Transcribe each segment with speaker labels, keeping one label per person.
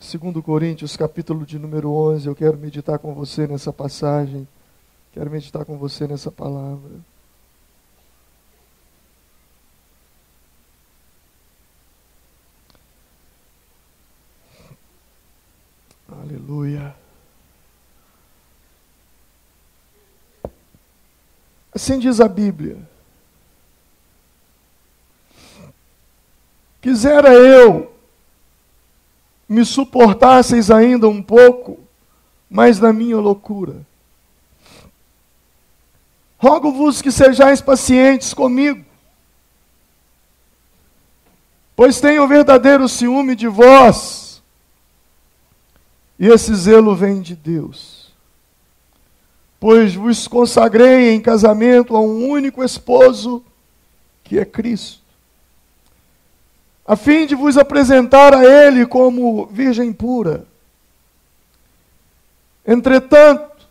Speaker 1: 2 Coríntios, capítulo de número 11, eu quero meditar com você nessa passagem, quero meditar com você nessa palavra. Aleluia. Assim diz a Bíblia: quisera eu me suportasseis ainda um pouco, mas na minha loucura. Rogo-vos que sejais pacientes comigo, pois tenho verdadeiro ciúme de vós, e esse zelo vem de Deus. Pois vos consagrei em casamento a um único esposo, que é Cristo, a fim de vos apresentar a Ele como virgem pura. Entretanto,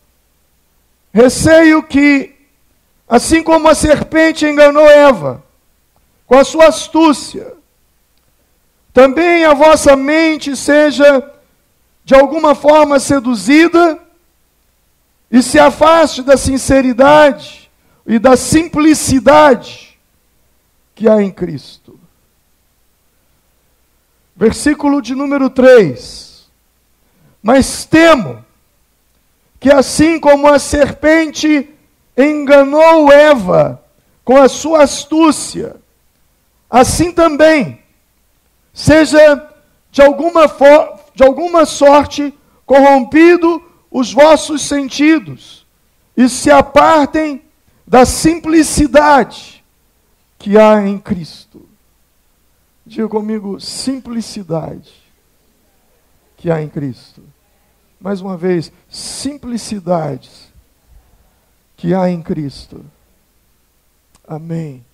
Speaker 1: receio que, assim como a serpente enganou Eva, com a sua astúcia, também a vossa mente seja, de alguma forma, seduzida, e se afaste da sinceridade e da simplicidade que há em Cristo. Versículo de número 3. Mas temo que assim como a serpente enganou Eva com a sua astúcia, assim também seja de alguma sorte corrompido os vossos sentidos e se apartem da simplicidade que há em Cristo. Diga comigo, simplicidade que há em Cristo. Mais uma vez, simplicidade que há em Cristo. Amém.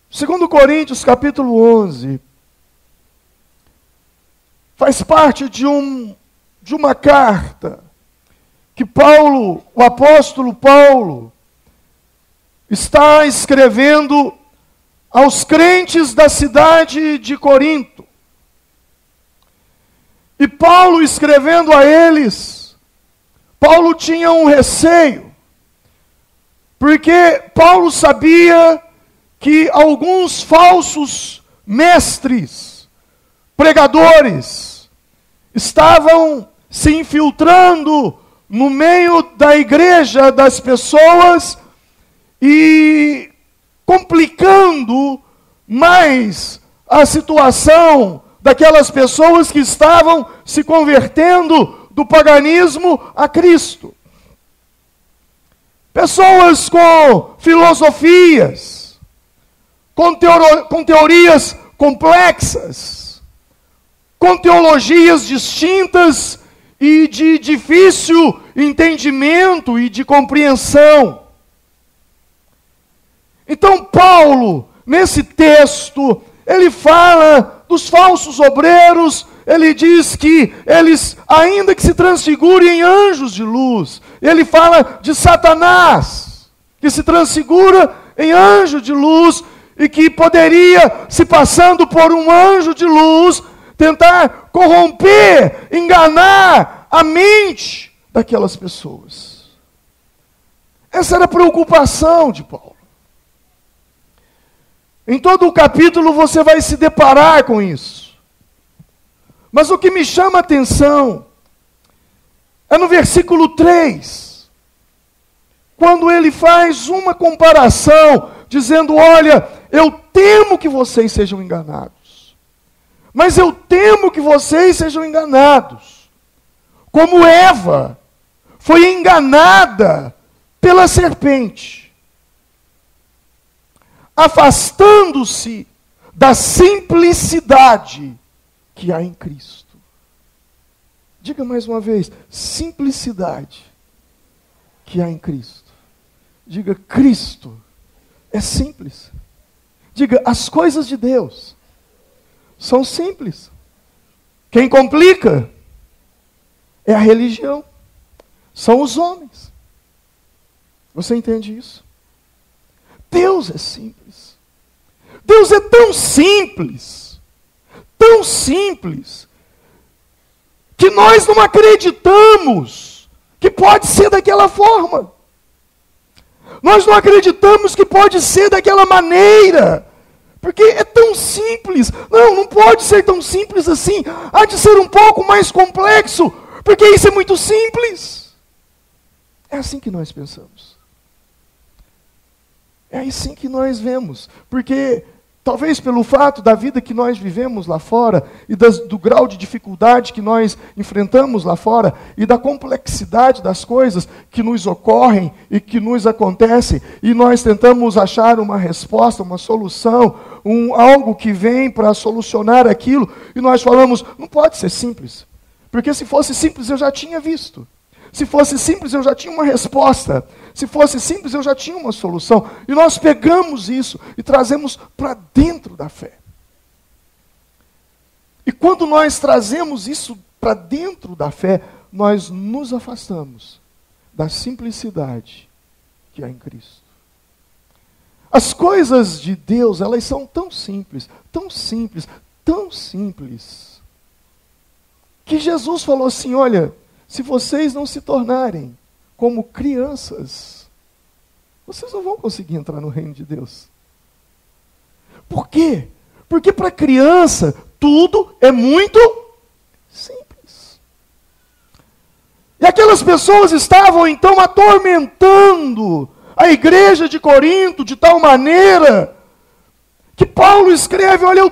Speaker 1: 2 Coríntios, capítulo 11, faz parte de uma carta que Paulo, o apóstolo Paulo, está escrevendo aos crentes da cidade de Corinto. E Paulo escrevendo a eles, Paulo tinha um receio, porque Paulo sabia que alguns falsos mestres, pregadores, estavam se infiltrando no meio da igreja das pessoas e complicando mais a situação daquelas pessoas que estavam se convertendo do paganismo a Cristo. Pessoas com filosofias, com teorias complexas, com teologias distintas e de difícil entendimento e de compreensão. Então Paulo, nesse texto, ele fala dos falsos obreiros, ele diz que eles, ainda que se transfigurem em anjos de luz, ele fala de Satanás, que se transfigura em anjo de luz, e que poderia, se passando por um anjo de luz, tentar corromper, enganar a mente daquelas pessoas. Essa era a preocupação de Paulo. Em todo o capítulo você vai se deparar com isso. Mas o que me chama a atenção é no versículo 3, quando ele faz uma comparação, dizendo: olha, eu temo que vocês sejam enganados. Mas eu temo que vocês sejam enganados, como Eva foi enganada pela serpente, afastando-se da simplicidade que há em Cristo. Diga mais uma vez, simplicidade que há em Cristo. Diga, Cristo é simples. Diga, as coisas de Deus são simples. Quem complica é a religião, são os homens. Você entende isso? Deus é simples. Deus é tão simples, tão simples que nós não acreditamos que pode ser daquela forma. Nós não acreditamos que pode ser daquela maneira. Porque é tão simples. Não pode ser tão simples assim. Há de ser um pouco mais complexo. Porque isso é muito simples. É assim que nós pensamos. É assim que nós vemos. Porque talvez pelo fato da vida que nós vivemos lá fora, e do grau de dificuldade que nós enfrentamos lá fora, e da complexidade das coisas que nos ocorrem e que nos acontecem, e nós tentamos achar uma resposta, uma solução, algo que vem para solucionar aquilo, e nós falamos, não pode ser simples, porque se fosse simples eu já tinha visto. Se fosse simples, eu já tinha uma resposta. Se fosse simples, eu já tinha uma solução. E nós pegamos isso e trazemos para dentro da fé. E quando nós trazemos isso para dentro da fé, nós nos afastamos da simplicidade que há em Cristo. As coisas de Deus, elas são tão simples, tão simples, tão simples, que Jesus falou assim, olha, se vocês não se tornarem como crianças, vocês não vão conseguir entrar no reino de Deus. Por quê? Porque para criança, tudo é muito simples. E aquelas pessoas estavam então atormentando a igreja de Corinto de tal maneira que Paulo escreve, olha, eu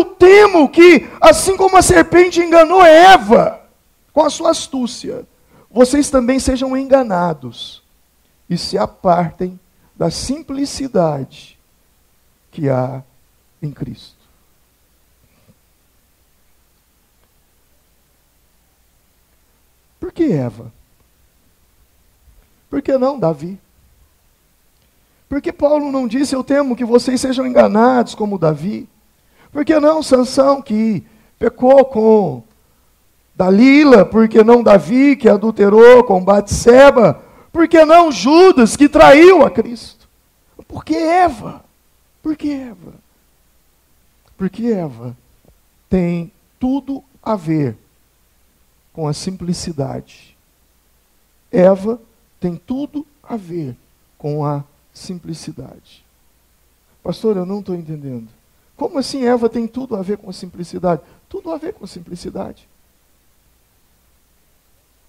Speaker 1: temo que, assim como a serpente enganou Eva, com a sua astúcia, vocês também sejam enganados e se apartem da simplicidade que há em Cristo. Por que Eva? Por que não Davi? Por que Paulo não disse, eu temo que vocês sejam enganados como Davi? Por que não Sansão, que pecou com Dalila? Por que não Davi, que adulterou com Batseba? Por que não Judas, que traiu a Cristo? Por que Eva? Por que Eva? Porque Eva tem tudo a ver com a simplicidade. Eva tem tudo a ver com a simplicidade. Pastor, eu não estou entendendo. Como assim Eva tem tudo a ver com a simplicidade? Tudo a ver com a simplicidade.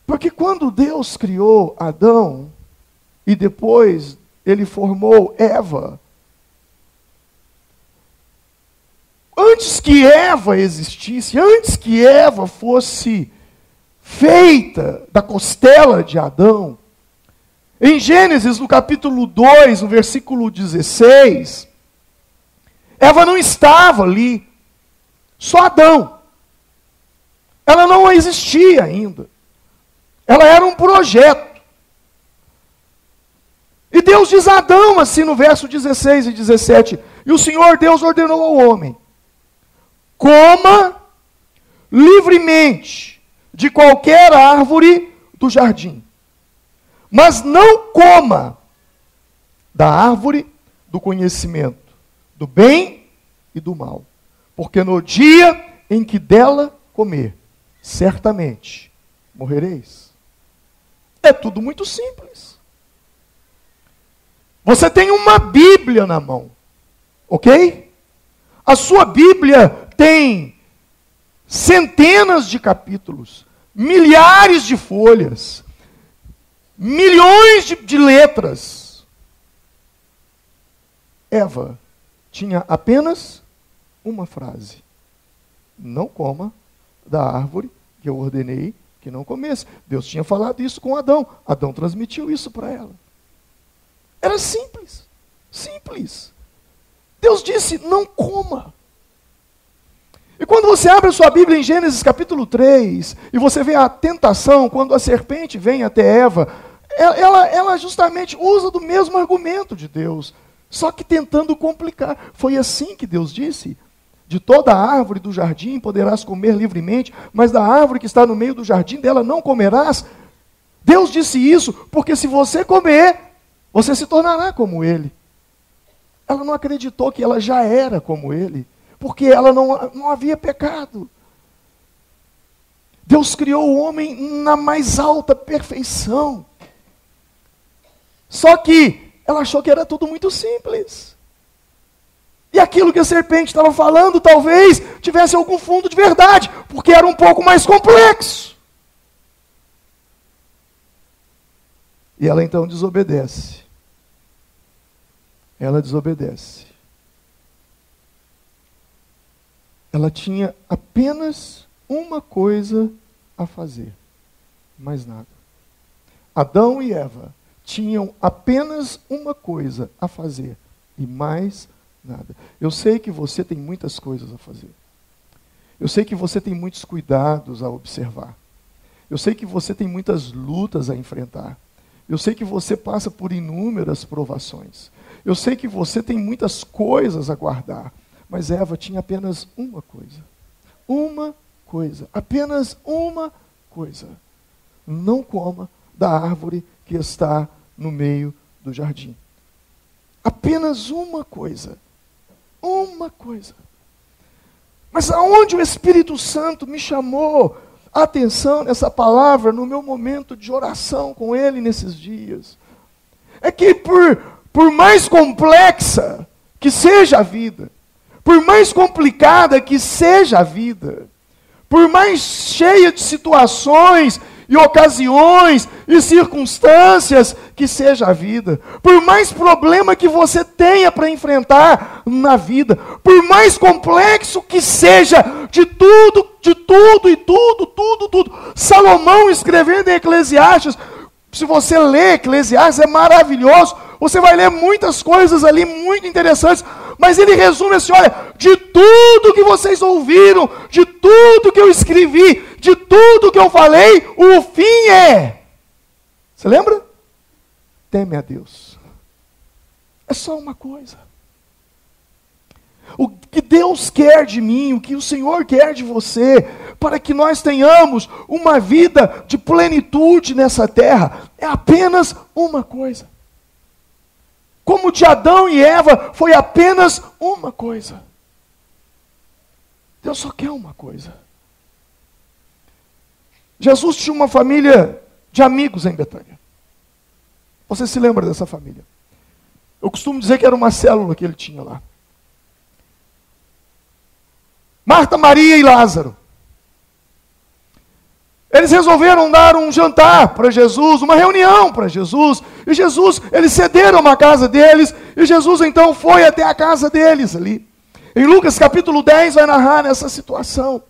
Speaker 1: Porque quando Deus criou Adão, e depois ele formou Eva, antes que Eva existisse, antes que Eva fosse feita da costela de Adão, em Gênesis, no capítulo 2, no versículo 16, Eva não estava ali, só Adão. Ela não existia ainda. Ela era um projeto. E Deus diz a Adão, assim no verso 16 e 17, e o Senhor Deus ordenou ao homem, coma livremente de qualquer árvore do jardim, mas não coma da árvore do conhecimento, do bem e do mal, porque no dia em que dela comer, certamente morrereis. É tudo muito simples. Você tem uma Bíblia na mão, ok? A sua Bíblia tem centenas de capítulos, milhares de folhas, milhões de letras. Eva tinha apenas uma frase: não coma da árvore que eu ordenei que não comesse. Deus tinha falado isso com Adão. Adão transmitiu isso para ela. Era simples. Simples. Deus disse, não coma. E quando você abre a sua Bíblia em Gênesis capítulo 3, e você vê a tentação, quando a serpente vem até Eva, ela justamente usa do mesmo argumento de Deus, só que tentando complicar. Foi assim que Deus disse: de toda árvore do jardim poderás comer livremente, mas da árvore que está no meio do jardim, dela não comerás. Deus disse isso porque se você comer, você se tornará como ele. Ela não acreditou que ela já era como ele, porque ela não havia pecado. Deus criou o homem na mais alta perfeição. Só que ela achou que era tudo muito simples. E aquilo que a serpente estava falando, talvez tivesse algum fundo de verdade, porque era um pouco mais complexo. E ela então desobedece. Ela desobedece. Ela tinha apenas uma coisa a fazer, mais nada. Adão e Eva tinham apenas uma coisa a fazer, e mais nada. Eu sei que você tem muitas coisas a fazer. Eu sei que você tem muitos cuidados a observar. Eu sei que você tem muitas lutas a enfrentar. Eu sei que você passa por inúmeras provações. Eu sei que você tem muitas coisas a guardar. Mas Eva tinha apenas uma coisa. Uma coisa. Apenas uma coisa. Não coma da árvore que está no meio do jardim. Apenas uma coisa. Uma coisa. Mas aonde o Espírito Santo me chamou a atenção nessa palavra, no meu momento de oração com Ele nesses dias, é que por mais complexa que seja a vida, por mais complicada que seja a vida, por mais cheia de situações e ocasiões e circunstâncias que seja a vida, por mais problema que você tenha para enfrentar na vida, por mais complexo que seja de tudo. Salomão escrevendo em Eclesiastes, se você ler Eclesiastes, é maravilhoso, você vai ler muitas coisas ali muito interessantes, mas ele resume assim, olha, de tudo que vocês ouviram, de tudo que eu escrevi, de tudo que eu falei, o fim é, você lembra? Teme a Deus. É só uma coisa. O que Deus quer de mim, o que o Senhor quer de você, para que nós tenhamos uma vida de plenitude nessa terra, é apenas uma coisa. Como de Adão e Eva, foi apenas uma coisa. Deus só quer uma coisa. Jesus tinha uma família de amigos em Betânia. Você se lembra dessa família? Eu costumo dizer que era uma célula que ele tinha lá. Marta, Maria e Lázaro. Eles resolveram dar um jantar para Jesus, uma reunião para Jesus. E Jesus, eles cederam a casa deles. E Jesus então foi até a casa deles ali. Em Lucas capítulo 10 vai narrar essa situação.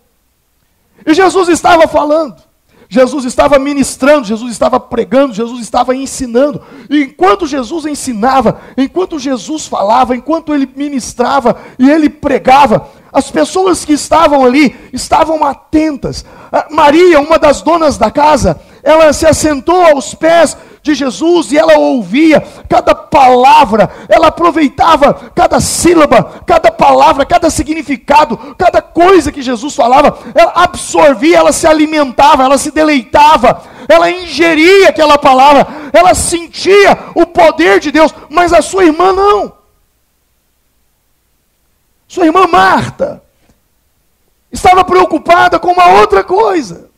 Speaker 1: E Jesus estava falando. Jesus estava ministrando, Jesus estava pregando, Jesus estava ensinando. E enquanto Jesus ensinava, enquanto Jesus falava, enquanto ele ministrava e ele pregava, as pessoas que estavam ali estavam atentas. Maria, uma das donas da casa, ela se assentou aos pés de Jesus e ela ouvia cada palavra, ela aproveitava cada sílaba, cada palavra, cada significado, cada coisa que Jesus falava, ela absorvia, ela se alimentava, ela se deleitava, ela ingeria aquela palavra, ela sentia o poder de Deus, mas a sua irmã não. Sua irmã Marta estava preocupada com uma outra coisa.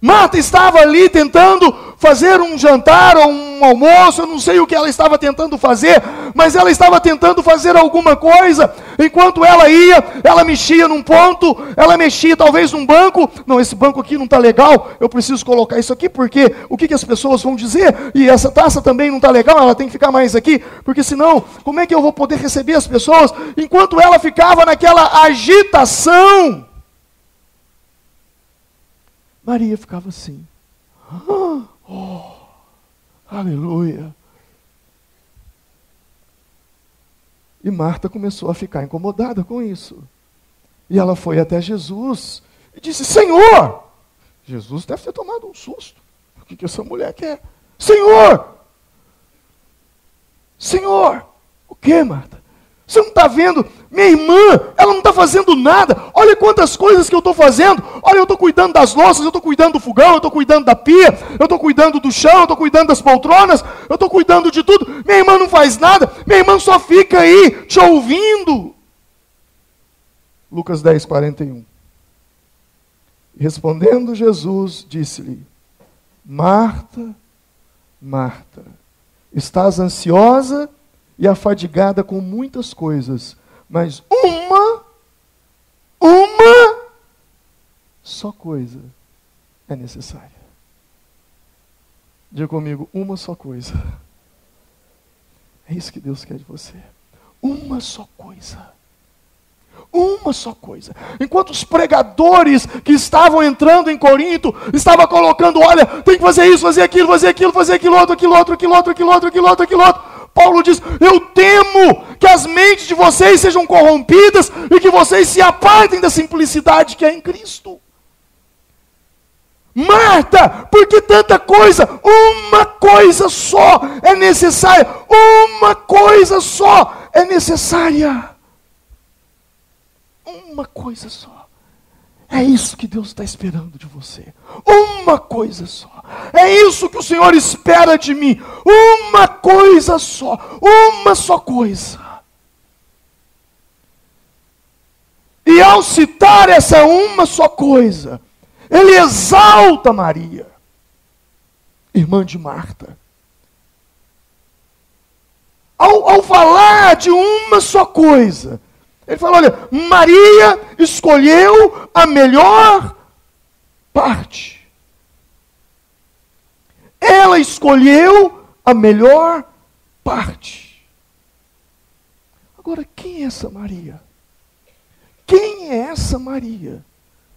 Speaker 1: Marta estava ali tentando fazer um jantar ou um almoço, eu não sei o que ela estava tentando fazer, mas ela estava tentando fazer alguma coisa. Enquanto ela ia, ela mexia num ponto, ela mexia talvez num banco. Não, esse banco aqui não está legal, eu preciso colocar isso aqui, porque o que as pessoas vão dizer? E essa taça também não está legal, ela tem que ficar mais aqui, porque senão, como é que eu vou poder receber as pessoas? Enquanto ela ficava naquela agitação, Maria ficava assim. Oh, aleluia. E Marta começou a ficar incomodada com isso. E ela foi até Jesus e disse, Senhor! Jesus deve ter tomado um susto. O que essa mulher quer? Senhor! Senhor! O que, Marta? Você não está vendo? Minha irmã, ela não está fazendo nada. Olha quantas coisas que eu estou fazendo. Olha, eu estou cuidando das louças, eu estou cuidando do fogão, eu estou cuidando da pia, eu estou cuidando do chão, eu estou cuidando das poltronas, eu estou cuidando de tudo. Minha irmã não faz nada, minha irmã só fica aí te ouvindo. Lucas 10, 41. Respondendo Jesus, disse-lhe: Marta, Marta, estás ansiosa e afadigada com muitas coisas, mas uma só coisa é necessária. Diga comigo, uma só coisa. É isso que Deus quer de você. Uma só coisa. Uma só coisa. Enquanto os pregadores que estavam entrando em Corinto estavam colocando, olha, tem que fazer isso, fazer aquilo, fazer aquilo, fazer aquilo outro, aquilo outro, aquilo outro, aquilo outro, aquilo outro, aquilo outro. Paulo diz: eu temo que as mentes de vocês sejam corrompidas e que vocês se apartem da simplicidade que é em Cristo. Marta, por que tanta coisa? Uma coisa só é necessária. Uma coisa só é necessária. Uma coisa só. É isso que Deus está esperando de você. Uma coisa só. É isso que o Senhor espera de mim. Uma coisa só. Uma só coisa. E ao citar essa uma só coisa, ele exalta Maria, irmã de Marta. Ao falar de uma só coisa, ele fala: olha, Maria escolheu a melhor parte. Ela escolheu a melhor parte. Agora, quem é essa Maria? Quem é essa Maria?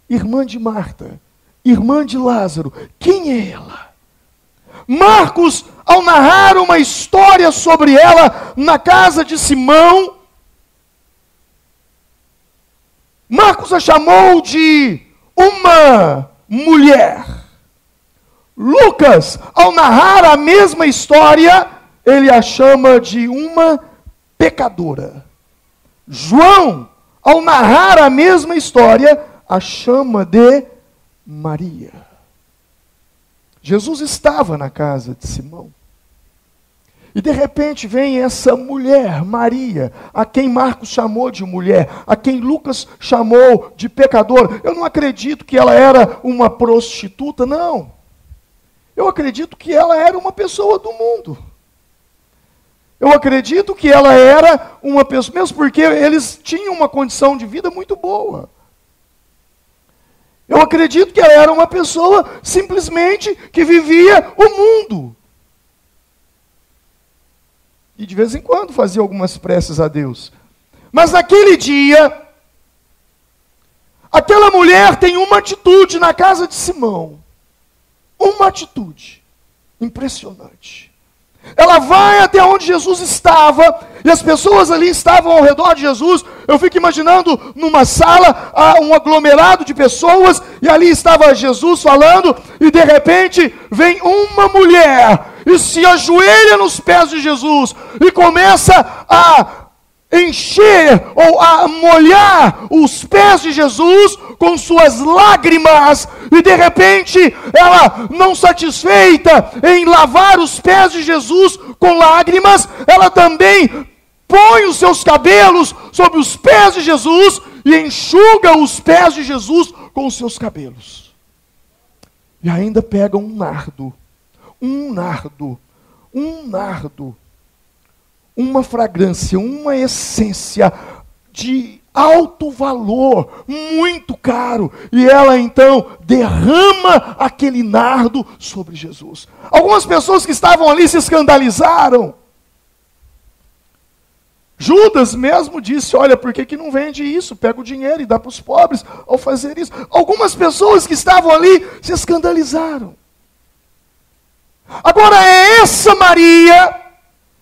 Speaker 1: Irmã de Marta, irmã de Lázaro, quem é ela? Marcos, ao narrar uma história sobre ela na casa de Simão, Marcos a chamou de uma mulher. Lucas, ao narrar a mesma história, ele a chama de uma pecadora. João, ao narrar a mesma história, a chama de Maria. Jesus estava na casa de Simão. E de repente vem essa mulher, Maria, a quem Marcos chamou de mulher, a quem Lucas chamou de pecadora. Eu não acredito que ela era uma prostituta, não. Eu acredito que ela era uma pessoa do mundo. Eu acredito que ela era uma pessoa, mesmo porque eles tinham uma condição de vida muito boa. Eu acredito que ela era uma pessoa simplesmente que vivia o mundo. E de vez em quando fazia algumas preces a Deus. Mas naquele dia, aquela mulher tem uma atitude na casa de Simão. Uma atitude impressionante. Ela vai até onde Jesus estava, e as pessoas ali estavam ao redor de Jesus. Eu fico imaginando numa sala, um aglomerado de pessoas, e ali estava Jesus falando, e de repente vem uma mulher, e se ajoelha nos pés de Jesus, e começa a encher, ou a molhar os pés de Jesus com suas lágrimas, e de repente, ela, não satisfeita em lavar os pés de Jesus com lágrimas, ela também põe os seus cabelos sobre os pés de Jesus, e enxuga os pés de Jesus com os seus cabelos. E ainda pega um nardo, uma fragrância, uma essência de alto valor, muito caro, e ela então derrama aquele nardo sobre Jesus. Algumas pessoas que estavam ali se escandalizaram. Judas mesmo disse: olha, por que não vende isso? Pega o dinheiro e dá para os pobres ao fazer isso. Algumas pessoas que estavam ali se escandalizaram. Agora é essa Maria,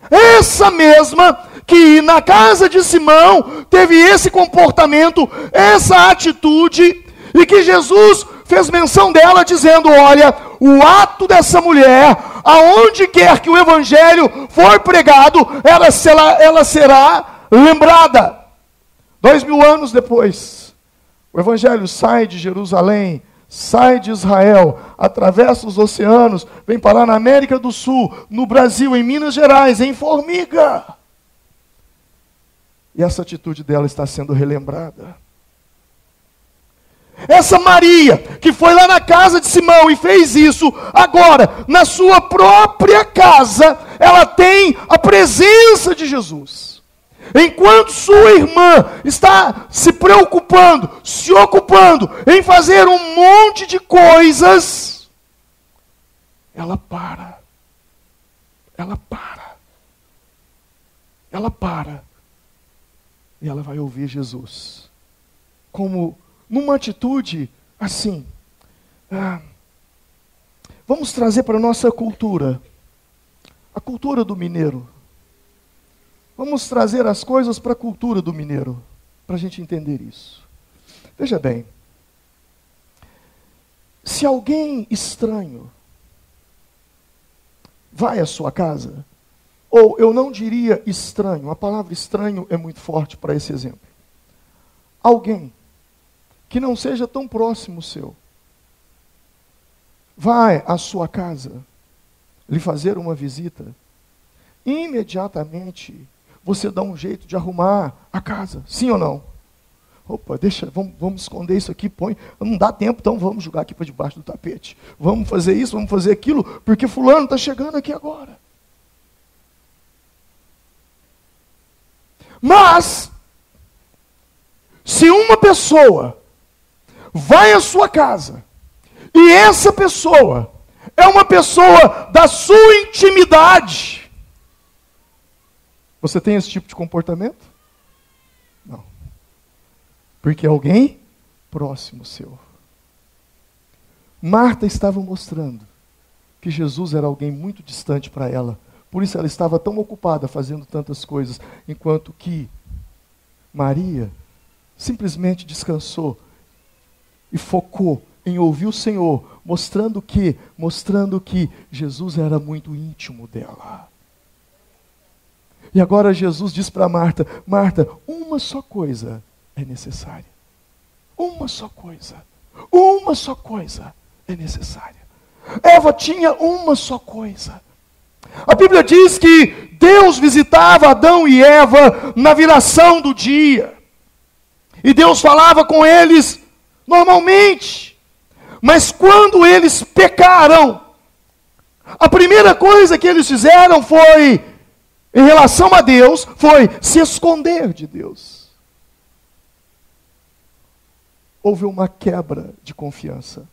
Speaker 1: essa mesma, que na casa de Simão teve esse comportamento, essa atitude, e que Jesus fez menção dela dizendo: olha, o ato dessa mulher, aonde quer que o evangelho for pregado, ela será lembrada. 2000 anos depois, o evangelho sai de Jerusalém, sai de Israel, atravessa os oceanos, vem parar na América do Sul, no Brasil, em Minas Gerais, em Formiga. E essa atitude dela está sendo relembrada. Essa Maria, que foi lá na casa de Simão e fez isso, agora, na sua própria casa, ela tem a presença de Jesus. Enquanto sua irmã está se preocupando, se ocupando em fazer um monte de coisas, ela para. E ela vai ouvir Jesus. Como numa atitude assim. Vamos trazer para a nossa cultura. A cultura do mineiro. Vamos trazer as coisas para a cultura do mineiro. Para a gente entender isso. Veja bem. Se alguém estranho vai à sua casa, ou eu não diria estranho, a palavra estranho é muito forte para esse exemplo. Alguém que não seja tão próximo seu, vai à sua casa lhe fazer uma visita, imediatamente você dá um jeito de arrumar a casa, sim ou não? Opa, vamos esconder isso aqui, não dá tempo, então vamos jogar aqui para debaixo do tapete. Vamos fazer isso, vamos fazer aquilo, porque fulano está chegando aqui agora. Mas, se uma pessoa vai à sua casa, e essa pessoa é uma pessoa da sua intimidade, você tem esse tipo de comportamento? Não. Porque é alguém próximo seu. Marta estava mostrando que Jesus era alguém muito distante para ela. Por isso ela estava tão ocupada fazendo tantas coisas, enquanto que Maria simplesmente descansou e focou em ouvir o Senhor, mostrando que Jesus era muito íntimo dela. E agora Jesus diz para Marta: Marta, uma só coisa é necessária. Uma só coisa é necessária. Eva tinha uma só coisa. A Bíblia diz que Deus visitava Adão e Eva na viração do dia. E Deus falava com eles normalmente. Mas quando eles pecaram, a primeira coisa que eles fizeram foi, em relação a Deus, foi se esconder de Deus. Houve uma quebra de confiança.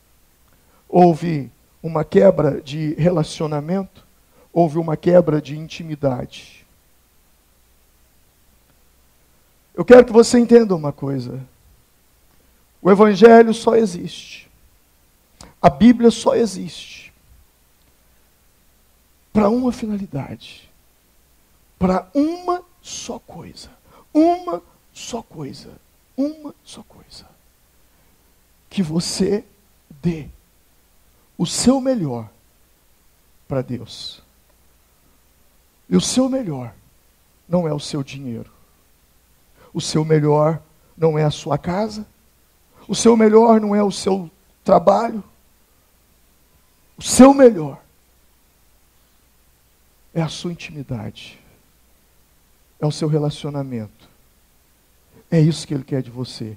Speaker 1: Houve uma quebra de relacionamento. Houve uma quebra de intimidade. Eu quero que você entenda uma coisa. O Evangelho só existe. A Bíblia só existe para uma finalidade. Para uma só coisa. Uma só coisa. Uma só coisa. Que você dê o seu melhor para Deus. E o seu melhor não é o seu dinheiro. O seu melhor não é a sua casa. O seu melhor não é o seu trabalho. O seu melhor é a sua intimidade. É o seu relacionamento. É isso que Ele quer de você.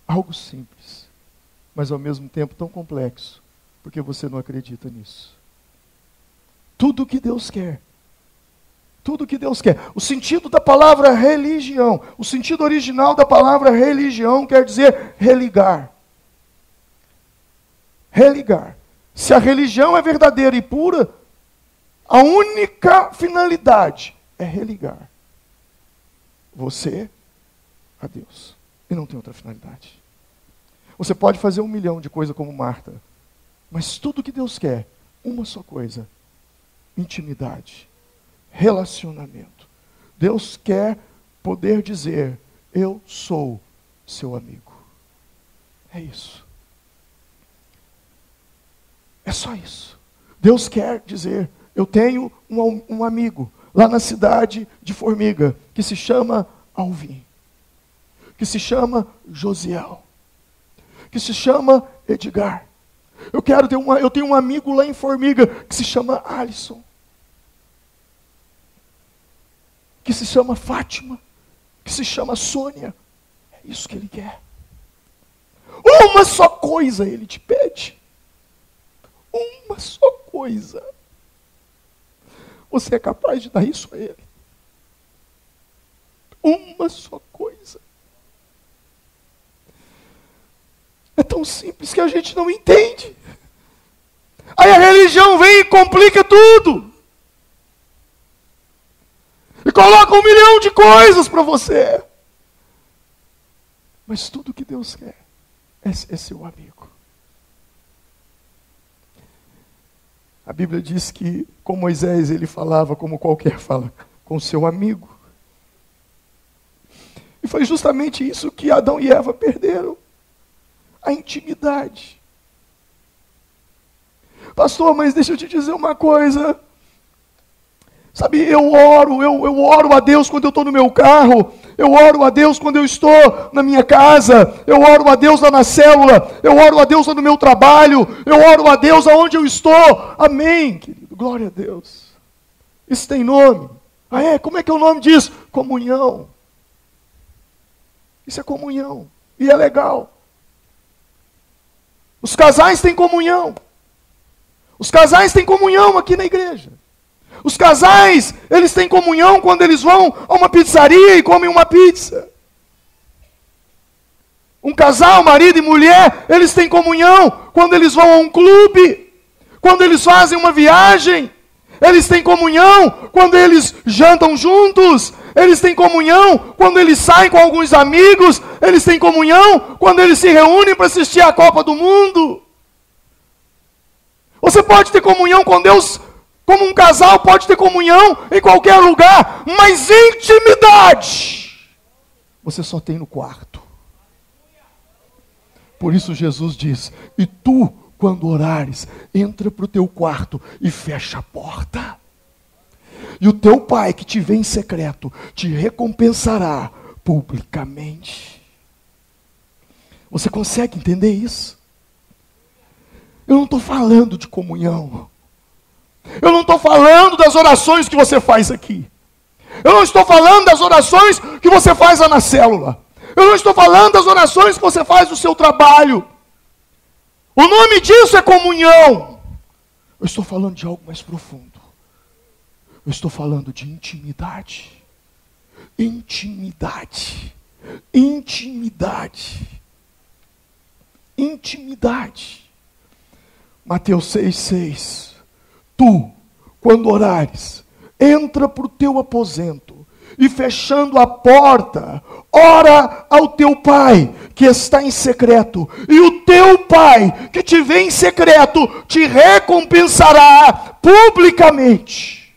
Speaker 1: Algo simples, mas ao mesmo tempo tão complexo, porque você não acredita nisso. Tudo que Deus quer. Tudo que Deus quer. O sentido da palavra religião, o sentido original da palavra religião quer dizer religar. Religar. Se a religião é verdadeira e pura, a única finalidade é religar você a Deus. E não tem outra finalidade. Você pode fazer 1 milhão de coisas como Marta, mas tudo que Deus quer, uma só coisa: intimidade, relacionamento. Deus quer poder dizer: eu sou seu amigo. É isso. É só isso. Deus quer dizer: eu tenho um amigo lá na cidade de Formiga, que se chama Alvin, que se chama Josiel, que se chama Edgar. Eu tenho um amigo lá em Formiga, que se chama Alisson, que se chama Fátima, que se chama Sônia. É isso que Ele quer. Uma só coisa Ele te pede. Uma só coisa. Você é capaz de dar isso a Ele? Uma só coisa. É tão simples que a gente não entende. Aí a religião vem e complica tudo. E coloca 1 milhão de coisas para você. Mas tudo que Deus quer é seu amigo. A Bíblia diz que com Moisés ele falava como qualquer fala, com seu amigo. E foi justamente isso que Adão e Eva perderam. A intimidade. Pastor, mas deixa eu te dizer uma coisa. Sabe, eu oro a Deus quando eu estou no meu carro, eu oro a Deus quando eu estou na minha casa, eu oro a Deus lá na célula, eu oro a Deus lá no meu trabalho, eu oro a Deus aonde eu estou. Amém, querido, glória a Deus. Isso tem nome. Ah é? Como é que é o nome disso? Comunhão. Isso é comunhão, e é legal. Os casais têm comunhão. Os casais têm comunhão aqui na igreja. Os casais, eles têm comunhão quando eles vão a uma pizzaria e comem uma pizza. Um casal, marido e mulher, eles têm comunhão quando eles vão a um clube, quando eles fazem uma viagem. Eles têm comunhão quando eles jantam juntos. Eles têm comunhão quando eles saem com alguns amigos. Eles têm comunhão quando eles se reúnem para assistir a Copa do Mundo. Você pode ter comunhão com Deus, como um casal pode ter comunhão em qualquer lugar, mas intimidade você só tem no quarto. Por isso Jesus diz, e tu, quando orares, entra para o teu quarto e fecha a porta. E o teu pai que te vê em secreto, te recompensará publicamente. Você consegue entender isso? Eu não estou falando de comunhão. Eu não estou falando das orações que você faz aqui. Eu não estou falando das orações que você faz lá na célula. Eu não estou falando das orações que você faz no seu trabalho. O nome disso é comunhão. Eu estou falando de algo mais profundo. Eu estou falando de intimidade. Intimidade. Intimidade. Intimidade. Mateus 6,6. Tu, quando orares, entra para o teu aposento e fechando a porta, ora ao teu pai que está em secreto, e o teu pai que te vê em secreto te recompensará publicamente.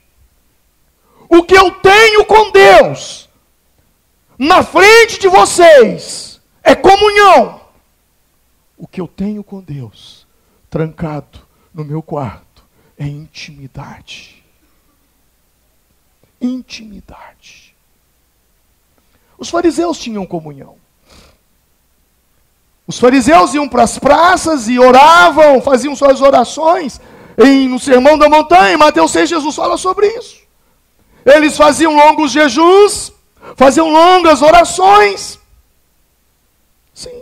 Speaker 1: O que eu tenho com Deus na frente de vocês é comunhão. O que eu tenho com Deus trancado no meu quarto é intimidade. Intimidade. Os fariseus tinham comunhão. Os fariseus iam para as praças e oravam, faziam suas orações. No Sermão da Montanha, em Mateus 6, Jesus fala sobre isso. Eles faziam longos jejuns, faziam longas orações. Sim.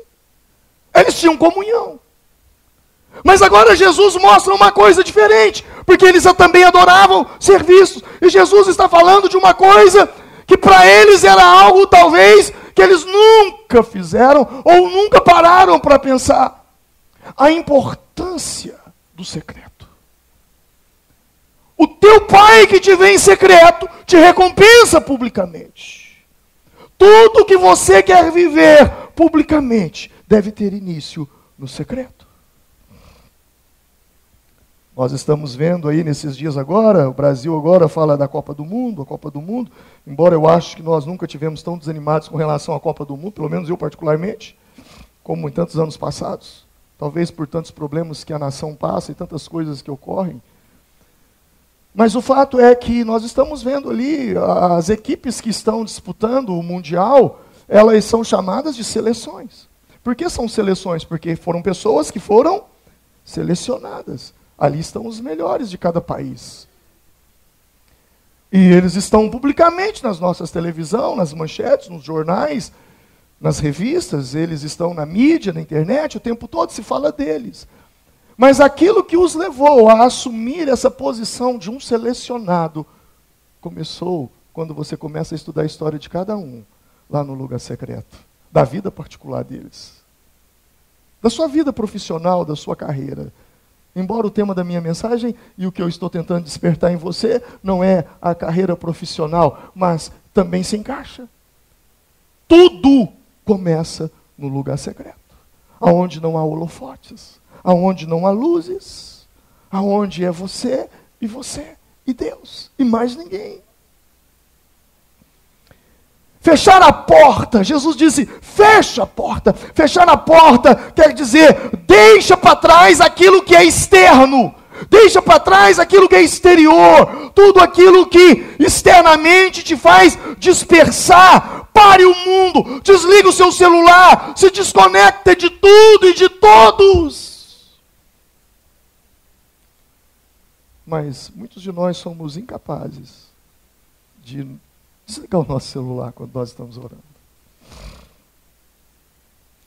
Speaker 1: Eles tinham comunhão. Mas agora Jesus mostra uma coisa diferente, porque eles também adoravam ser vistos. E Jesus está falando de uma coisa que para eles era algo talvez que eles nunca fizeram ou nunca pararam para pensar. A importância do secreto. O teu pai que te vê em secreto te recompensa publicamente. Tudo que você quer viver publicamente deve ter início no secreto. Nós estamos vendo aí nesses dias agora, o Brasil agora fala da Copa do Mundo, a Copa do Mundo, embora eu acho que nós nunca tivemos tão desanimados com relação à Copa do Mundo, pelo menos eu particularmente, como em tantos anos passados, talvez por tantos problemas que a nação passa e tantas coisas que ocorrem. Mas o fato é que nós estamos vendo ali, as equipes que estão disputando o Mundial, elas são chamadas de seleções. Por que são seleções? Porque foram pessoas que foram selecionadas. Ali estão os melhores de cada país. E eles estão publicamente nas nossas televisões, nas manchetes, nos jornais. nas revistas, eles estão na mídia, na internet, o tempo todo se fala deles. Mas aquilo que os levou a assumir essa posição de um selecionado começou quando você começa a estudar a história de cada um, lá no lugar secreto, da vida particular deles, da sua vida profissional, da sua carreira. Embora o tema da minha mensagem e o que eu estou tentando despertar em você não é a carreira profissional, mas também se encaixa. Tudo começa no lugar secreto, aonde não há holofotes, aonde não há luzes, aonde é você e Deus, e mais ninguém. Fechar a porta, Jesus disse, fecha a porta. Fechar a porta quer dizer, deixa para trás aquilo que é externo, deixa para trás aquilo que é exterior, tudo aquilo que externamente te faz dispersar. Pare o mundo, desliga o seu celular, se desconecta de tudo e de todos. Mas muitos de nós somos incapazes de desligar o nosso celular quando nós estamos orando.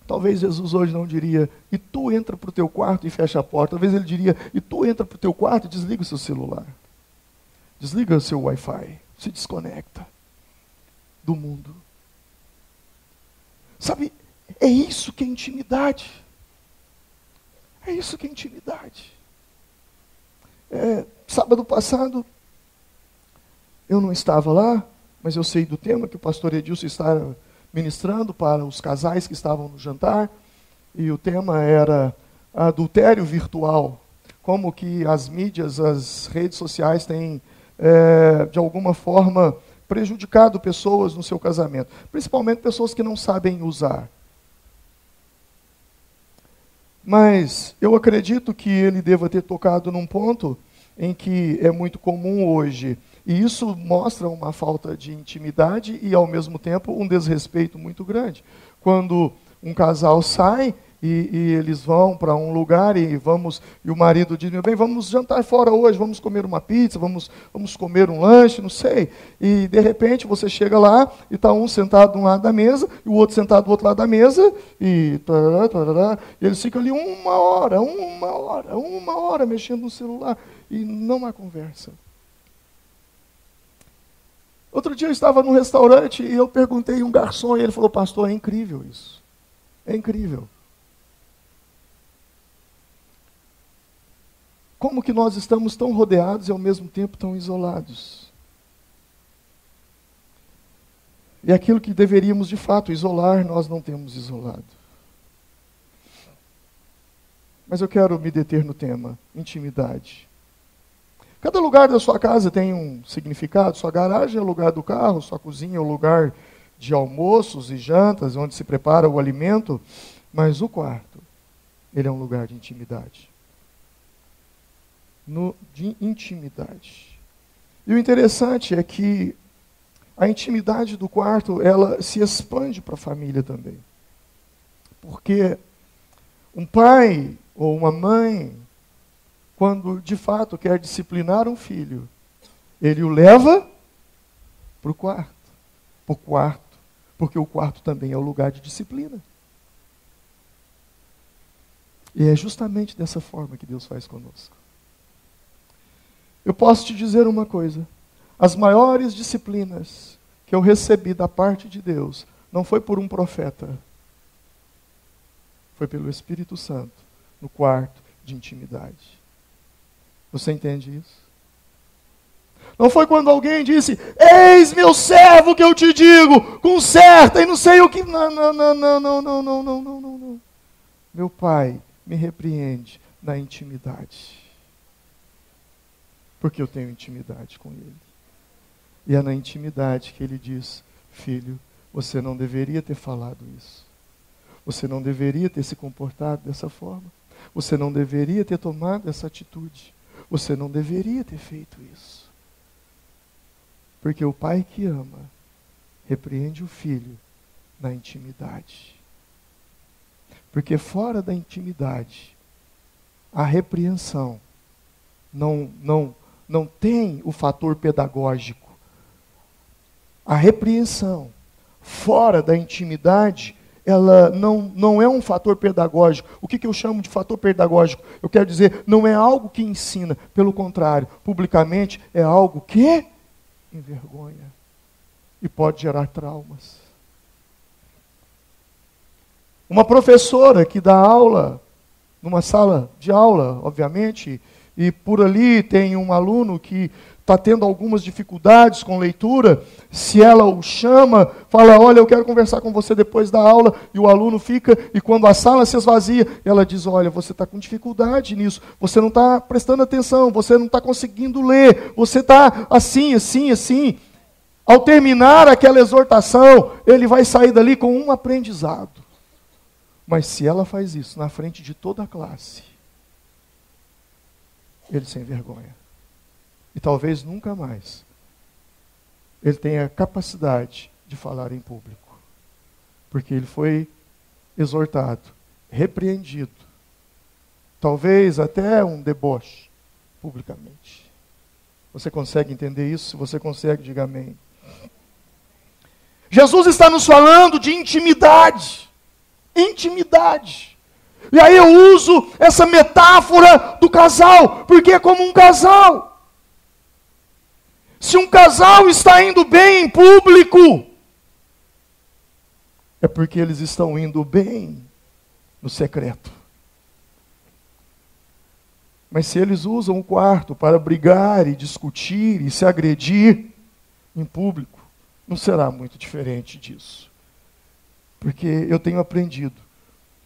Speaker 1: Talvez Jesus hoje não diria, e tu entra para o teu quarto e fecha a porta. Talvez ele diria, e tu entra para o teu quarto e desliga o seu celular. Desliga o seu Wi-Fi, se desconecta do mundo. Sabe, é isso que é intimidade. É isso que é intimidade. Sábado passado, eu não estava lá, mas eu sei do tema que o pastor Edilson estava ministrando para os casais que estavam no jantar, e o tema era adultério virtual, como que as mídias, as redes sociais têm, de alguma forma, prejudicado pessoas no seu casamento, principalmente pessoas que não sabem usar. Mas eu acredito que ele deva ter tocado num ponto em que é muito comum hoje, e isso mostra uma falta de intimidade e, ao mesmo tempo, um desrespeito muito grande. Quando um casal sai e eles vão para um lugar e o marido diz, meu bem, vamos jantar fora hoje, vamos comer uma pizza, vamos comer um lanche, não sei. E, de repente, você chega lá e está um sentado de um lado da mesa e o outro sentado do outro lado da mesa e eles ficam ali uma hora mexendo no celular e não há conversa. Outro dia eu estava num restaurante e eu perguntei a um garçom e ele falou, pastor, é incrível isso. É incrível. Como que nós estamos tão rodeados e ao mesmo tempo tão isolados? E aquilo que deveríamos de fato isolar, nós não temos isolado. Mas eu quero me deter no tema, intimidade. Cada lugar da sua casa tem um significado. Sua garagem é o lugar do carro, sua cozinha é o lugar de almoços e jantas, onde se prepara o alimento. Mas o quarto, ele é um lugar de intimidade. De intimidade. E o interessante é que a intimidade do quarto, ela se expande para a família também. Porque um pai ou uma mãe, quando de fato quer disciplinar um filho, ele o leva para o quarto, porque o quarto também é o lugar de disciplina. E é justamente dessa forma que Deus faz conosco. Eu posso te dizer uma coisa, as maiores disciplinas que eu recebi da parte de Deus, não foi por um profeta, foi pelo Espírito Santo, no quarto de intimidade. Você entende isso? Não foi quando alguém disse, eis meu servo que eu te digo, conserta e não sei o que. Não. Meu pai me repreende na intimidade. Porque eu tenho intimidade com ele. E é na intimidade que ele diz, filho, você não deveria ter falado isso. Você não deveria ter se comportado dessa forma. Você não deveria ter tomado essa atitude. Você não deveria ter feito isso. Porque o pai que ama, repreende o filho na intimidade. Porque fora da intimidade, a repreensão não tem o fator pedagógico. A repreensão fora da intimidade ela não é um fator pedagógico. O que eu chamo de fator pedagógico? Eu quero dizer, não é algo que ensina, pelo contrário, publicamente é algo que envergonha e pode gerar traumas. Uma professora que dá aula, numa sala de aula, obviamente, e por ali tem um aluno que está tendo algumas dificuldades com leitura, se ela o chama, fala, olha, eu quero conversar com você depois da aula, e o aluno fica, e quando a sala se esvazia, ela diz, olha, você está com dificuldade nisso, você não está prestando atenção, você não está conseguindo ler, você está assim, assim, assim. Ao terminar aquela exortação, ele vai sair dali com um aprendizado. Mas se ela faz isso na frente de toda a classe, ele se envergonha. E talvez nunca mais ele tenha capacidade de falar em público. Porque ele foi exortado, repreendido. Talvez até um deboche publicamente. Você consegue entender isso? Se você consegue, diga amém. Jesus está nos falando de intimidade. Intimidade. E aí eu uso essa metáfora do casal, porque é como um casal. Se um casal está indo bem em público, é porque eles estão indo bem no secreto. Mas se eles usam o quarto para brigar e discutir e se agredir em público, não será muito diferente disso. Porque eu tenho aprendido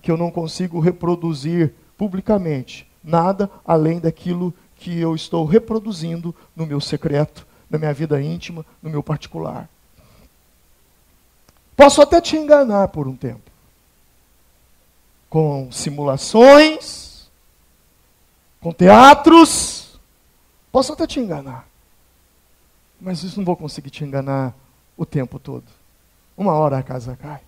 Speaker 1: que eu não consigo reproduzir publicamente nada além daquilo que eu estou reproduzindo no meu secreto, na minha vida íntima, no meu particular. Posso até te enganar por um tempo. Com simulações, com teatros, posso até te enganar. Mas isso não vou conseguir te enganar o tempo todo. Uma hora a casa cai.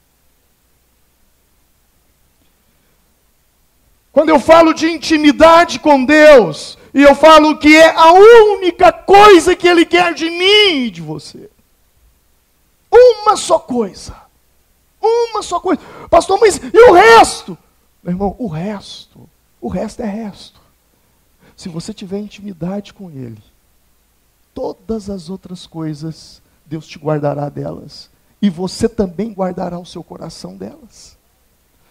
Speaker 1: Quando eu falo de intimidade com Deus, e eu falo que é a única coisa que Ele quer de mim e de você. Uma só coisa. Uma só coisa. Pastor, mas e o resto? Meu irmão, o resto é resto. Se você tiver intimidade com Ele, todas as outras coisas, Deus te guardará delas. E você também guardará o seu coração delas.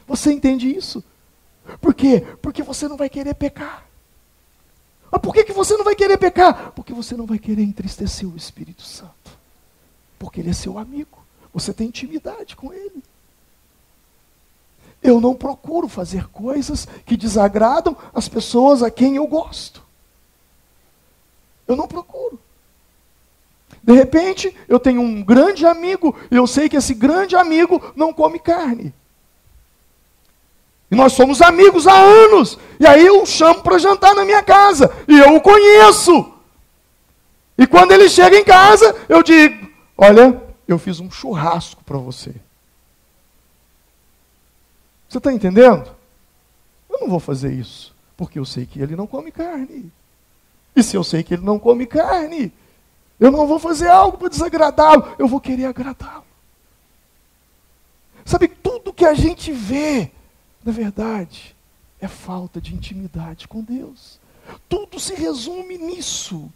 Speaker 1: Você entende isso? Por quê? Porque você não vai querer pecar. Mas por que você não vai querer pecar? Porque você não vai querer entristecer o Espírito Santo. Porque Ele é seu amigo. Você tem intimidade com Ele. Eu não procuro fazer coisas que desagradam as pessoas a quem eu gosto. Eu não procuro. De repente, eu tenho um grande amigo, e eu sei que esse grande amigo não come carne. E nós somos amigos há anos. E aí eu o chamo para jantar na minha casa. E eu o conheço. E quando ele chega em casa, eu digo, olha, eu fiz um churrasco para você. Você está entendendo? Eu não vou fazer isso. Porque eu sei que ele não come carne. E se eu sei que ele não come carne, eu não vou fazer algo para desagradá-lo. Eu vou querer agradá-lo. Sabe, tudo que a gente vê, na verdade, é falta de intimidade com Deus. Tudo se resume nisso.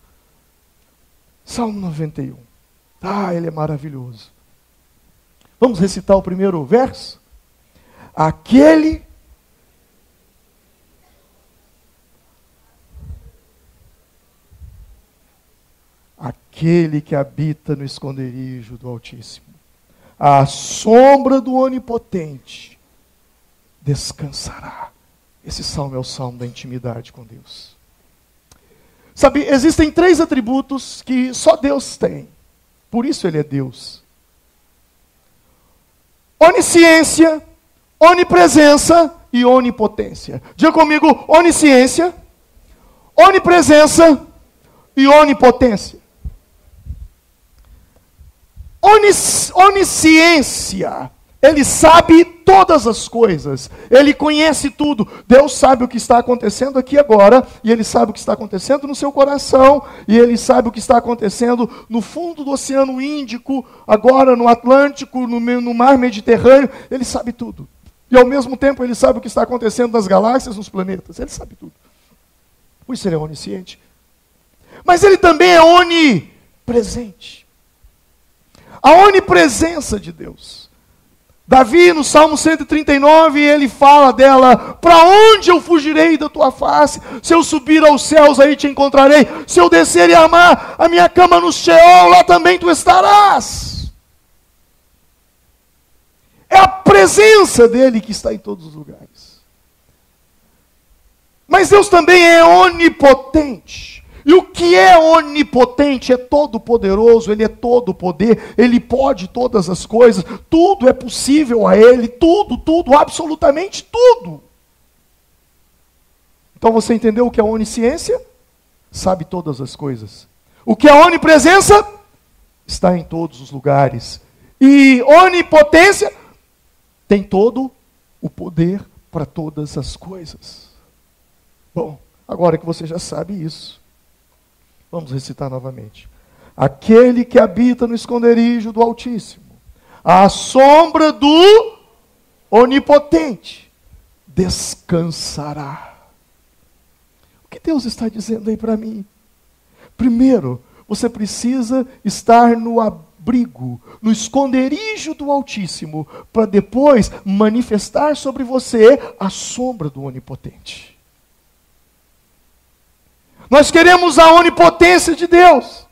Speaker 1: Salmo 91. Ele é maravilhoso. Vamos recitar o primeiro verso? Aquele que habita no esconderijo do Altíssimo, à sombra do Onipotente, descansará. Esse salmo é o salmo da intimidade com Deus. Sabe, existem 3 atributos que só Deus tem. Por isso Ele é Deus. Onisciência, onipresença e onipotência. Diga comigo, onisciência, onipresença e onipotência. Onisciência Ele sabe todas as coisas. Ele conhece tudo. Deus sabe o que está acontecendo aqui agora. E Ele sabe o que está acontecendo no seu coração. E Ele sabe o que está acontecendo no fundo do Oceano Índico. Agora no Atlântico, no Mar Mediterrâneo. Ele sabe tudo. E ao mesmo tempo Ele sabe o que está acontecendo nas galáxias, nos planetas. Ele sabe tudo. Por isso Ele é onisciente. Mas Ele também é onipresente. A onipresença de Deus. Davi, no Salmo 139, ele fala dela: para onde eu fugirei da tua face? Se eu subir aos céus, aí te encontrarei. Se eu descer e amar a minha cama no Sheol, lá também tu estarás. É a presença dele que está em todos os lugares. Mas Deus também é onipotente. E o que é onipotente? É todo poderoso, Ele é todo poder, Ele pode todas as coisas, tudo é possível a Ele, tudo, absolutamente tudo. Então você entendeu o que é onisciência? Sabe todas as coisas. O que é onipresença? Está em todos os lugares. E onipotência? Tem todo o poder para todas as coisas. Bom, agora que você já sabe isso, vamos recitar novamente. Aquele que habita no esconderijo do Altíssimo, à sombra do Onipotente, descansará. O que Deus está dizendo aí para mim? Primeiro, você precisa estar no abrigo, no esconderijo do Altíssimo, para depois manifestar sobre você a sombra do Onipotente. Nós queremos a onipotência de Deus.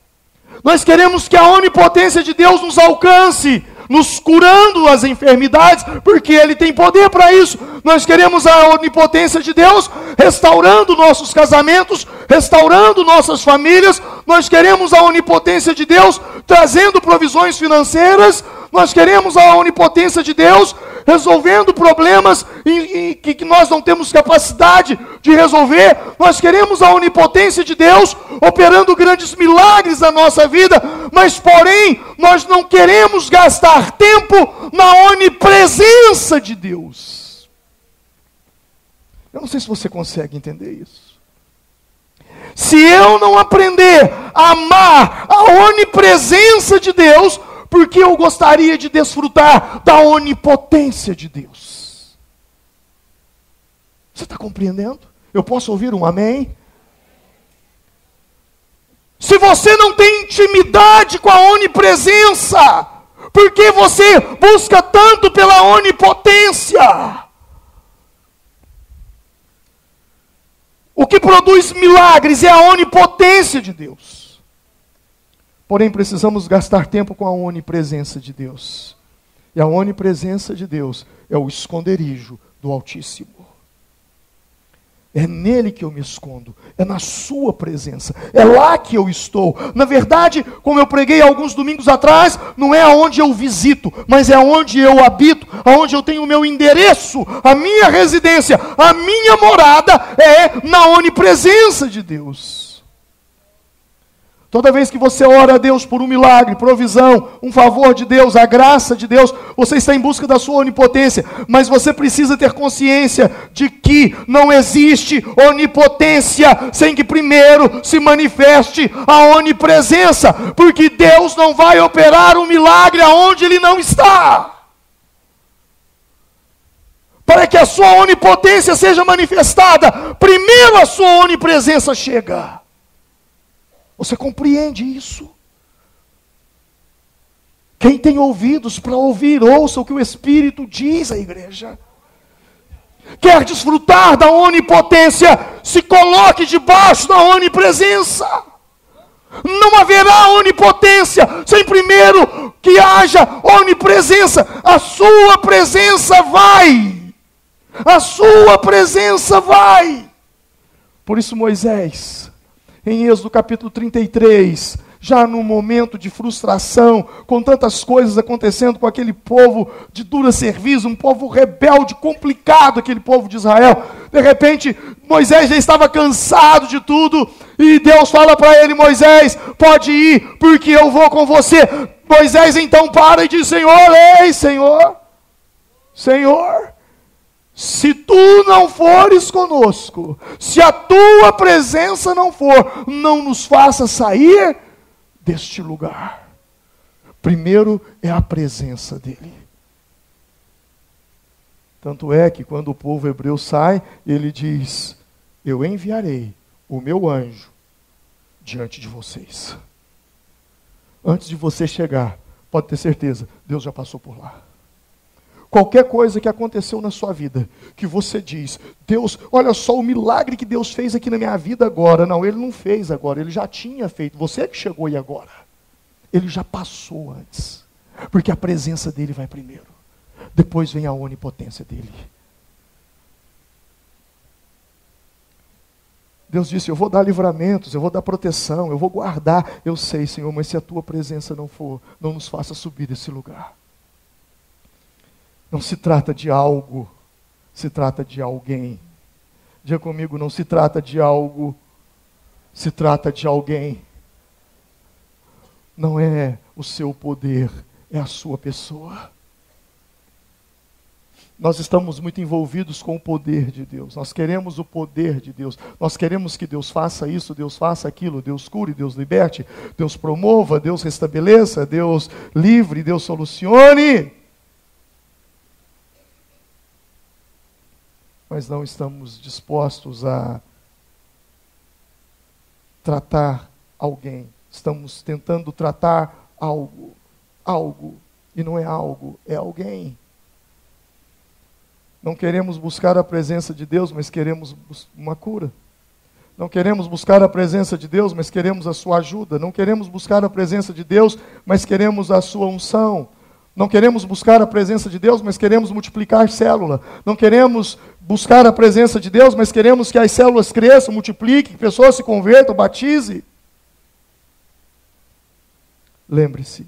Speaker 1: Nós queremos que a onipotência de Deus nos alcance, nos curando as enfermidades, porque Ele tem poder para isso. Nós queremos a onipotência de Deus restaurando nossos casamentos, restaurando nossas famílias. Nós queremos a onipotência de Deus trazendo provisões financeiras. Nós queremos a onipotência de Deus resolvendo problemas que nós não temos capacidade de resolver. Nós queremos a onipotência de Deus operando grandes milagres na nossa vida, mas porém nós não queremos gastar tempo na onipresença de Deus. Eu não sei se você consegue entender isso. Se eu não aprender a amar a onipresença de Deus, porque eu gostaria de desfrutar da onipotência de Deus. Você está compreendendo? Eu posso ouvir um amém? Se você não tem intimidade com a onipresença, por que você busca tanto pela onipotência? O que produz milagres é a onipotência de Deus. Porém, precisamos gastar tempo com a onipresença de Deus. E a onipresença de Deus é o esconderijo do Altíssimo. É nele que eu me escondo, é na sua presença, é lá que eu estou. Na verdade, como eu preguei alguns domingos atrás, não é aonde eu visito, mas é onde eu habito, aonde eu tenho o meu endereço, a minha residência, a minha morada é na onipresença de Deus. Toda vez que você ora a Deus por um milagre, provisão, um favor de Deus, a graça de Deus, você está em busca da sua onipotência, mas você precisa ter consciência de que não existe onipotência sem que primeiro se manifeste a onipresença, porque Deus não vai operar um milagre aonde Ele não está. Para que a sua onipotência seja manifestada, primeiro a sua onipresença chega. Você compreende isso? Quem tem ouvidos para ouvir, ouça o que o Espírito diz à igreja. Quer desfrutar da onipotência, se coloque debaixo da onipresença. Não haverá onipotência sem primeiro que haja onipresença. A sua presença vai. A sua presença vai. Por isso Moisés, em Êxodo capítulo 33, já num momento de frustração, com tantas coisas acontecendo com aquele povo de dura serviço, um povo rebelde, complicado, aquele povo de Israel. De repente, Moisés já estava cansado de tudo, e Deus fala para ele: Moisés, pode ir, porque eu vou com você. Moisés então para e diz: Senhor, ei Senhor, Senhor, se tu não fores conosco, se a tua presença não for, não nos faça sair deste lugar. Primeiro é a presença dele. Tanto é que quando o povo hebreu sai, ele diz: eu enviarei o meu anjo diante de vocês. Antes de você chegar, pode ter certeza, Deus já passou por lá. Qualquer coisa que aconteceu na sua vida, que você diz: Deus, olha só o milagre que Deus fez aqui na minha vida agora. Não, Ele não fez agora, Ele já tinha feito. Você que chegou aí agora. Ele já passou antes. Porque a presença dEle vai primeiro. Depois vem a onipotência dEle. Deus disse: eu vou dar livramentos, eu vou dar proteção, eu vou guardar. Eu sei, Senhor, mas se a tua presença não for, não nos faça subir desse lugar. Não se trata de algo, se trata de alguém. Diga comigo, não se trata de algo, se trata de alguém. Não é o seu poder, é a sua pessoa. Nós estamos muito envolvidos com o poder de Deus. Nós queremos o poder de Deus. Nós queremos que Deus faça isso, Deus faça aquilo, Deus cure, Deus liberte, Deus promova, Deus restabeleça, Deus livre, Deus solucione. Mas não estamos dispostos a tratar alguém. Estamos tentando tratar algo. E não é algo, é alguém. Não queremos buscar a presença de Deus, mas queremos uma cura. Não queremos buscar a presença de Deus, mas queremos a sua ajuda. Não queremos buscar a presença de Deus, mas queremos a sua unção. Não queremos buscar a presença de Deus, mas queremos multiplicar célula. Não queremos buscar a presença de Deus, mas queremos que as células cresçam, multipliquem, que pessoas se convertam, batizem. Lembre-se,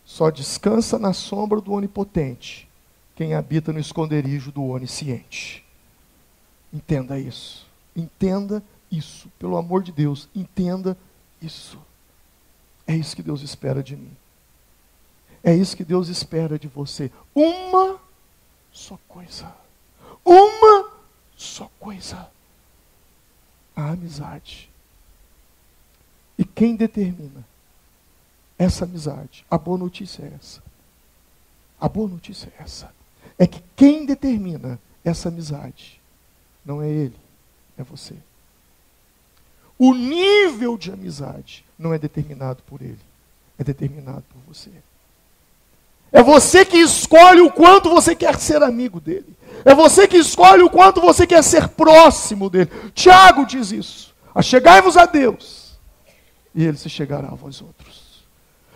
Speaker 1: só descansa na sombra do onipotente quem habita no esconderijo do onisciente. Entenda isso. Entenda isso. Pelo amor de Deus, entenda isso. É isso que Deus espera de mim. É isso que Deus espera de você. Uma só coisa. Uma só coisa. A amizade. E quem determina essa amizade? A boa notícia é essa. A boa notícia é essa. É que quem determina essa amizade não é ele, é você. O nível de amizade não é determinado por ele, é determinado por você. É você que escolhe o quanto você quer ser amigo dele. É você que escolhe o quanto você quer ser próximo dele. Tiago diz isso. Achegai-vos a Deus, e ele se chegará a vós outros.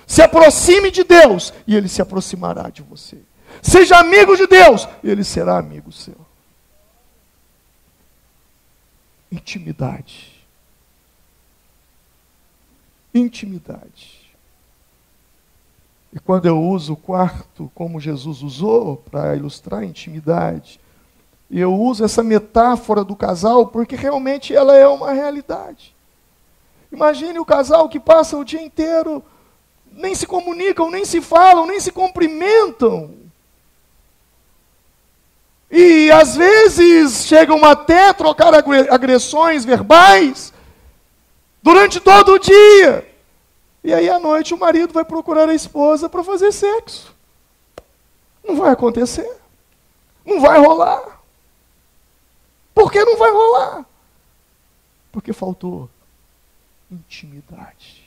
Speaker 1: Se aproxime de Deus, e ele se aproximará de você. Seja amigo de Deus, e ele será amigo seu. Intimidade. Intimidade. E quando eu uso o quarto como Jesus usou para ilustrar a intimidade, e eu uso essa metáfora do casal porque realmente ela é uma realidade. Imagine o casal que passa o dia inteiro, nem se comunicam, nem se falam, nem se cumprimentam. E às vezes chegam até a trocar agressões verbais durante todo o dia. E aí à noite o marido vai procurar a esposa para fazer sexo. Não vai acontecer. Não vai rolar. Por que não vai rolar? Porque faltou intimidade.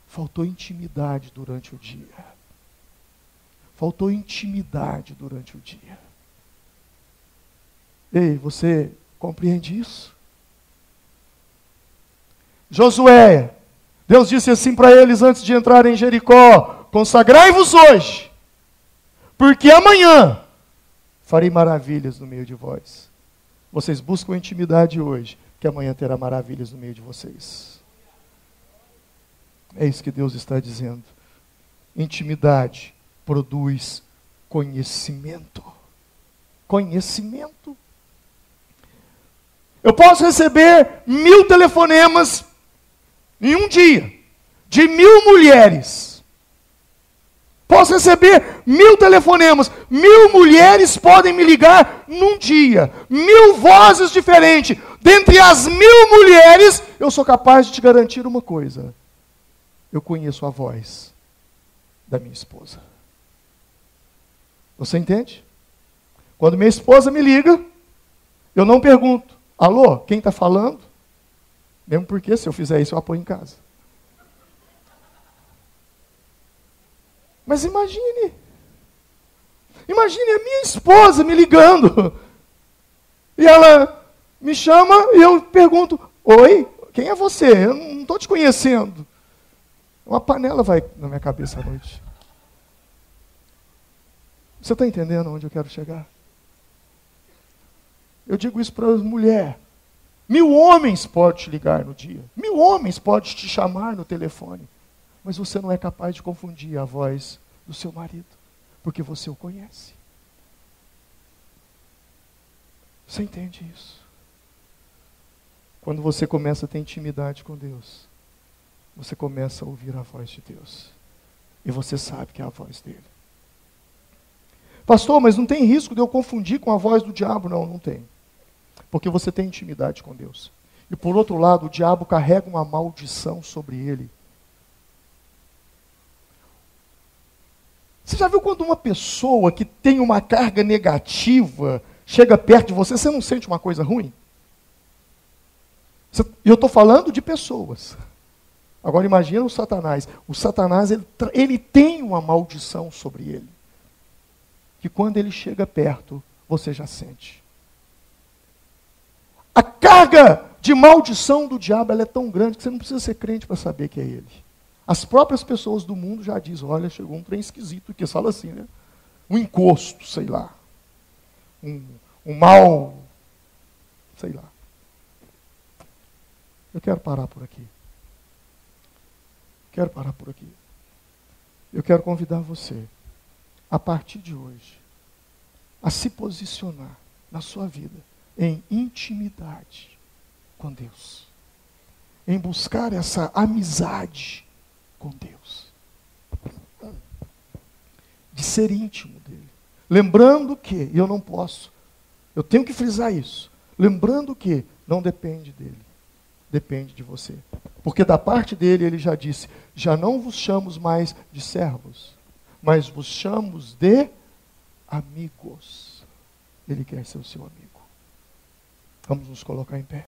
Speaker 1: Faltou intimidade durante o dia. Faltou intimidade durante o dia. Ei, você compreende isso? Josué, Deus disse assim para eles antes de entrar em Jericó: consagrai-vos hoje, porque amanhã farei maravilhas no meio de vós. Vocês buscam intimidade hoje, que amanhã terá maravilhas no meio de vocês. É isso que Deus está dizendo. Intimidade produz conhecimento. Conhecimento. Eu posso receber 1000 telefonemas em um dia, de 1000 mulheres. Posso receber 1000 telefonemas, 1000 mulheres podem me ligar num dia, 1000 vozes diferentes. Dentre as 1000 mulheres, eu sou capaz de te garantir uma coisa. Eu conheço a voz da minha esposa. Você entende? Quando minha esposa me liga, eu não pergunto, alô, quem está falando? Mesmo porque, se eu fizer isso, eu apoio em casa. Mas imagine a minha esposa me ligando. E ela me chama e eu pergunto, oi, quem é você? Eu não estou te conhecendo. Uma panela vai na minha cabeça à noite. Você está entendendo onde eu quero chegar? Eu digo isso para as mulheres. 1000 homens podem te ligar no dia. 1000 homens podem te chamar no telefone. Mas você não é capaz de confundir a voz do seu marido. Porque você o conhece. Você entende isso? Quando você começa a ter intimidade com Deus, você começa a ouvir a voz de Deus. E você sabe que é a voz dele. Pastor, mas não tem risco de eu confundir com a voz do diabo? Não, não tem. Porque você tem intimidade com Deus. E por outro lado, o diabo carrega uma maldição sobre ele. Você já viu quando uma pessoa que tem uma carga negativa chega perto de você, você não sente uma coisa ruim? E eu estou falando de pessoas. Agora imagina o Satanás. O Satanás, ele tem uma maldição sobre ele. Que quando ele chega perto, você já sente. A carga de maldição do diabo ela é tão grande que você não precisa ser crente para saber que é ele. As próprias pessoas do mundo já dizem, olha, chegou um trem esquisito, que fala assim, né? Um encosto, sei lá. Um mal, sei lá. Eu quero parar por aqui. Eu quero convidar você, a partir de hoje, a se posicionar na sua vida em intimidade com Deus. Em buscar essa amizade com Deus. De ser íntimo dele. Lembrando que, e eu não posso, eu tenho que frisar isso. Lembrando que não depende dele. Depende de você. Porque da parte dele ele já disse, já não vos chamamos mais de servos, mas vos chamamos de amigos. Ele quer ser o seu amigo. Vamos nos colocar em pé.